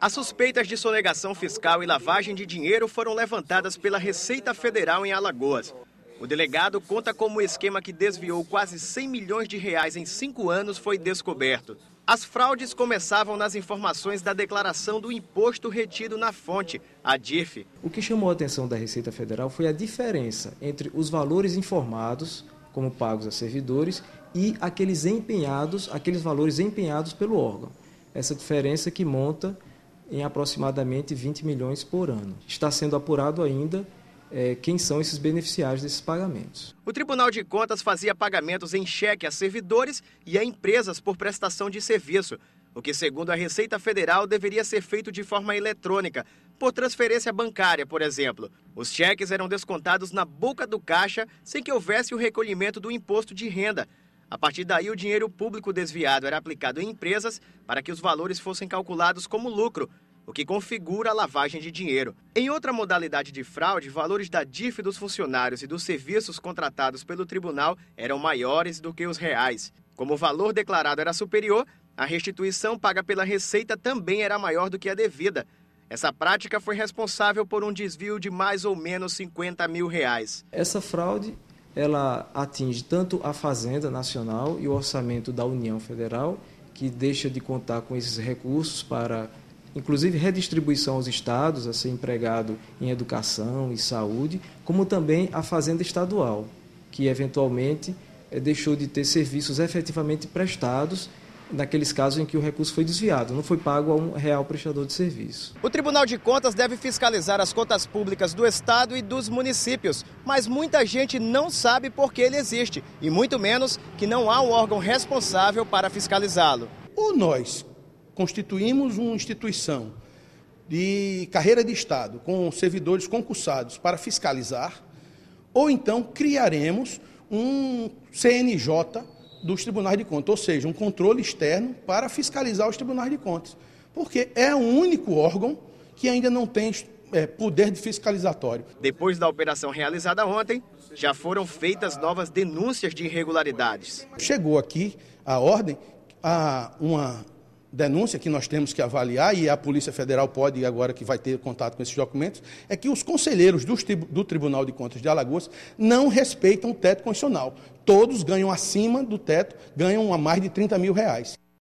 As suspeitas de sonegação fiscal e lavagem de dinheiro foram levantadas pela Receita Federal em Alagoas. O delegado conta como o esquema que desviou quase 100 milhões de reais em 5 anos foi descoberto. As fraudes começavam nas informações da declaração do imposto retido na fonte, a DIRF. O que chamou a atenção da Receita Federal foi a diferença entre os valores informados, como pagos a servidores, e aqueles valores empenhados pelo órgão. Essa diferença que monta em aproximadamente 20 milhões por ano. Está sendo apurado ainda quem são esses beneficiários desses pagamentos. O Tribunal de Contas fazia pagamentos em cheque a servidores e a empresas por prestação de serviço, o que, segundo a Receita Federal, deveria ser feito de forma eletrônica, por transferência bancária, por exemplo. Os cheques eram descontados na boca do caixa sem que houvesse o recolhimento do imposto de renda. A partir daí, o dinheiro público desviado era aplicado em empresas para que os valores fossem calculados como lucro, o que configura a lavagem de dinheiro. Em outra modalidade de fraude, valores da DIRF dos funcionários e dos serviços contratados pelo tribunal eram maiores do que os reais. Como o valor declarado era superior, a restituição paga pela Receita também era maior do que a devida. Essa prática foi responsável por um desvio de mais ou menos 50 mil reais. Essa fraude, ela atinge tanto a Fazenda Nacional e o orçamento da União Federal, que deixa de contar com esses recursos para, inclusive, redistribuição aos estados, a ser empregado em educação e saúde, como também a Fazenda Estadual, que eventualmente deixou de ter serviços efetivamente prestados naqueles casos em que o recurso foi desviado, não foi pago a um real prestador de serviço. O Tribunal de Contas deve fiscalizar as contas públicas do Estado e dos municípios, mas muita gente não sabe por que ele existe, e muito menos que não há um órgão responsável para fiscalizá-lo. Ou nós constituímos uma instituição de carreira de Estado com servidores concursados para fiscalizar, ou então criaremos um CNJ dos Tribunais de Contas, ou seja, um controle externo para fiscalizar os Tribunais de Contas, porque é o único órgão que ainda não tem poder de fiscalizatório. Depois da operação realizada ontem, já foram feitas novas denúncias de irregularidades. Chegou aqui a ordem a uma denúncia que nós temos que avaliar, e a Polícia Federal pode, agora que vai ter contato com esses documentos, é que os conselheiros do Tribunal de Contas de Alagoas não respeitam o teto constitucional. Todos ganham acima do teto, ganham a mais de 30 mil reais.